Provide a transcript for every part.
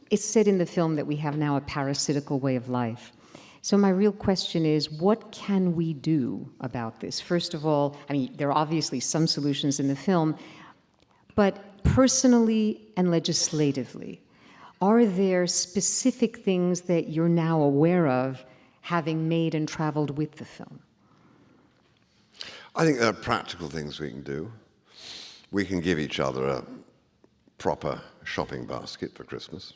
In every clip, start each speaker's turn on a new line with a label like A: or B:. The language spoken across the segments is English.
A: it's said in the film that we have now a parasitical way of life. So my real question is, what can we do about this? First of all, I mean, there are obviously some solutions in the film, but personally and legislatively, are there specific things that you're now aware of, having made and traveled with the film?
B: I think there are practical things we can do. We can give each other a proper shopping basket for Christmas.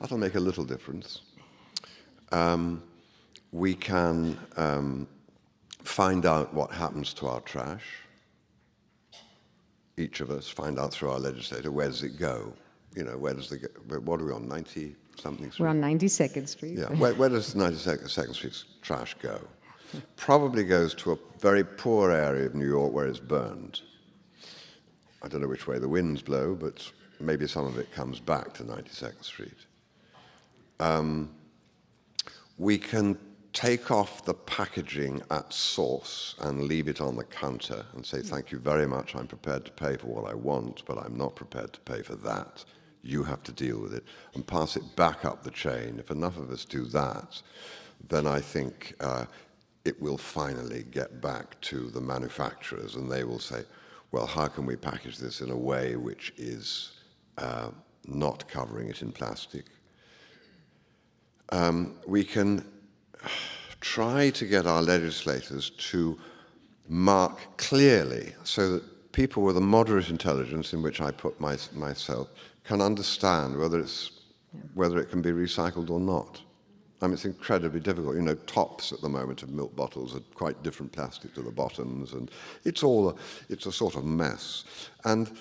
B: That'll make a little difference. We can find out what happens to our trash. Each of us find out through our legislator, where does it go? You know, where does the, what are we on, 90-something Street?
A: We're on 92nd Street.
B: Yeah, where does 92nd Street's trash go? Probably goes to a very poor area of New York where it's burned. I don't know which way the winds blow, but maybe some of it comes back to 92nd Street. We can take off the packaging at source and leave it on the counter and say, thank you very much, I'm prepared to pay for what I want, but I'm not prepared to pay for that. You have to deal with it, and pass it back up the chain. If enough of us do that, then I think it will finally get back to the manufacturers, and they will say, well, how can we package this in a way which is not covering it in plastic? We can try to get our legislators to mark clearly so that people with a moderate intelligence, in which I put myself, can understand whether it can be recycled or not. I mean, it's incredibly difficult. You know, tops at the moment of milk bottles are quite different plastic to the bottoms, and it's a sort of mess. And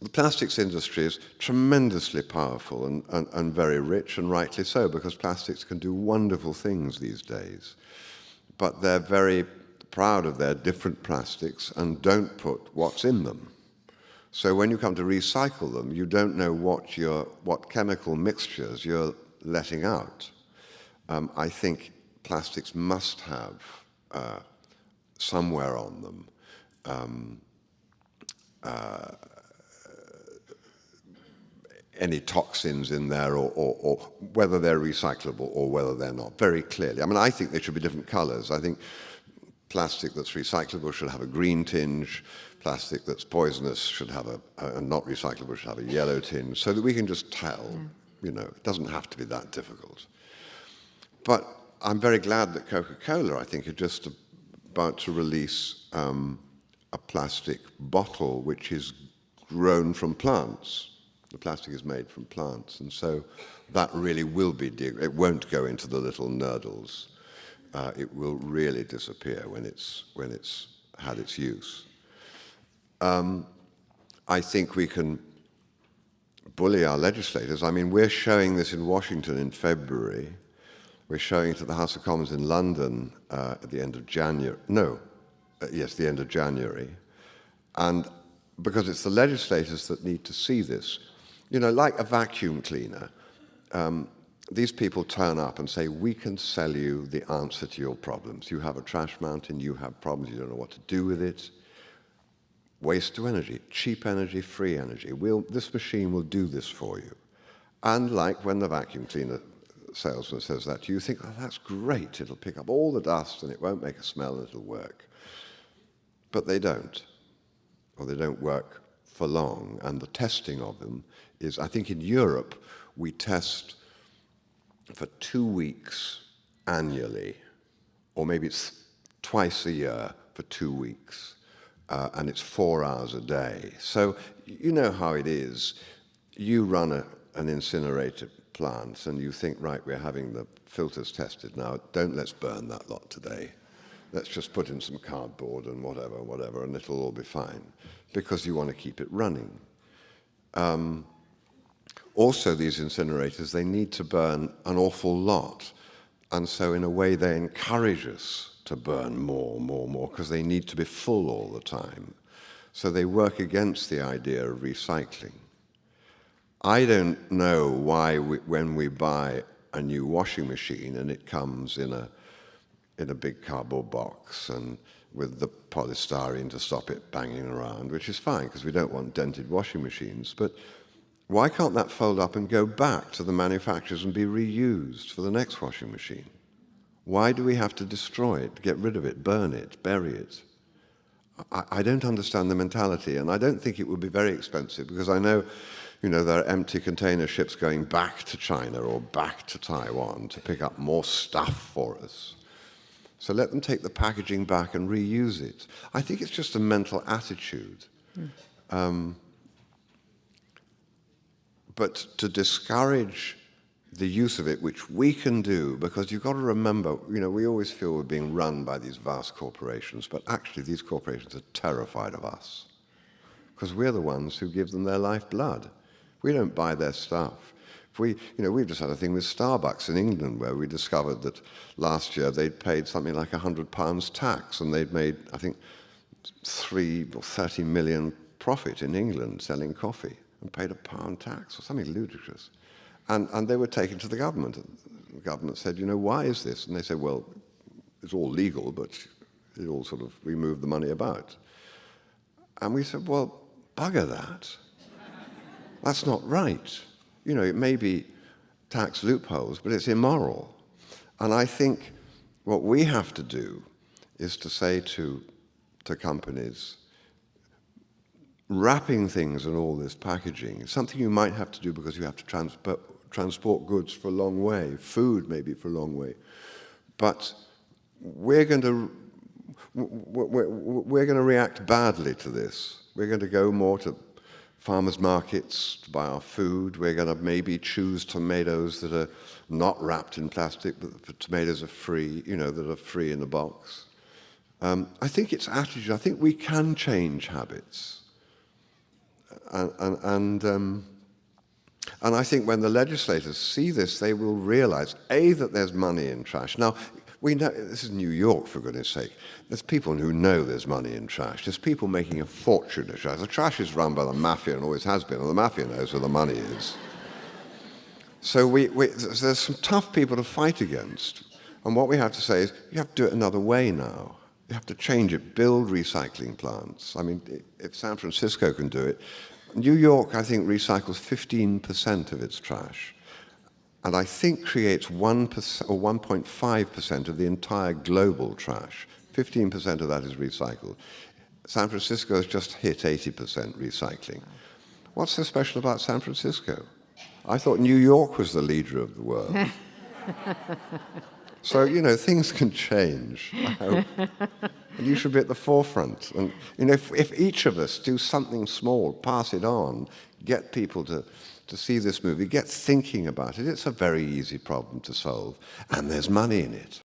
B: the plastics industry is tremendously powerful and very rich, and rightly so, because plastics can do wonderful things these days. But they're very proud of their different plastics and don't put what's in them. So when you come to recycle them, you don't know what chemical mixtures you're letting out. I think plastics must have somewhere on them any toxins in there, or whether they're recyclable or whether they're not, very clearly. I mean, I think they should be different colors. I think plastic that's recyclable should have a green tinge, plastic that's poisonous should have and not recyclable should have a yellow tinge, so that we can just tell. You know, it doesn't have to be that difficult. But I'm very glad that Coca-Cola, I think, are just about to release a plastic bottle which is grown from plants. The plastic is made from plants, and so that really will be, it won't go into the little nurdles. It will really disappear when it's had its use. I think we can bully our legislators. I mean, we're showing this in Washington in February. We're showing it at the House of Commons in London at the end of January. The end of January. And because it's the legislators that need to see this. You know, like a vacuum cleaner, these people turn up and say, we can sell you the answer to your problems. You have a trash mountain, you have problems, you don't know what to do with it. Waste to energy, cheap energy, free energy. This machine will do this for you. And like when the vacuum cleaner salesman says that to you, think, oh, that's great, it'll pick up all the dust and it won't make a smell and it'll work. But they don't, or they don't work for long, and the testing of them is, I think in Europe, we test for 2 weeks annually, or maybe it's twice a year for 2 weeks, and it's 4 hours a day. So you know how it is. You run an incinerator plant, and you think, right, we're having the filters tested now, let's burn that lot today. Let's just put in some cardboard and whatever, and it'll all be fine, because you want to keep it running. Also, these incinerators, they need to burn an awful lot. And so in a way, they encourage us to burn more, because they need to be full all the time. So they work against the idea of recycling. I don't know why when we buy a new washing machine and it comes in a big cardboard box and with the polystyrene to stop it banging around, which is fine because we don't want dented washing machines. But Why can't that fold up and go back to the manufacturers and be reused for the next washing machine? Why do we have to destroy it, get rid of it, burn it, bury it? I don't understand the mentality, and I don't think it would be very expensive, because I know, there are empty container ships going back to China or back to Taiwan to pick up more stuff for us. So let them take the packaging back and reuse it. I think it's just a mental attitude. But to discourage the use of it, which we can do, because you've got to remember, we always feel we're being run by these vast corporations, but actually these corporations are terrified of us, because we're the ones who give them their lifeblood. We don't buy their stuff. We've just had a thing with Starbucks in England where we discovered that last year they'd paid something like £100 tax, and they'd made, I think, 3 or 30 million profit in England selling coffee, and paid £1 tax or something ludicrous. And they were taken to the government. The government said, why is this? And they said, well, it's all legal, but it all we moved the money about. And we said, well, bugger that. That's not right. It may be tax loopholes, but it's immoral. And I think what we have to do is to say to companies, wrapping things and all this packaging is something you might have to do because you have to transport goods for a long way, food maybe for a long way. But we're going to react badly to this. We're going to go more to farmers' markets to buy our food. We're going to maybe choose tomatoes that are not wrapped in plastic, but the tomatoes are free, that are free in the box. I think it's attitude. I think we can change habits. And I think when the legislators see this, they will realize, A, that there's money in trash. Now, we know, this is New York, for goodness sake. There's people who know there's money in trash. There's people making a fortune in trash. The trash is run by the mafia and always has been, and the mafia knows where the money is. So there's some tough people to fight against. And what we have to say is, you have to do it another way now. You have to change it, build recycling plants. I mean, if San Francisco can do it, New York, I think, recycles 15% of its trash, and I think creates 1% or 1.5% of the entire global trash. 15% of that is recycled. San Francisco has just hit 80% recycling. What's so special about San Francisco? I thought New York was the leader of the world. So, things can change, I hope. And you should be at the forefront. And, if each of us do something small, pass it on, get people to see this movie, get thinking about it, it's a very easy problem to solve. And there's money in it.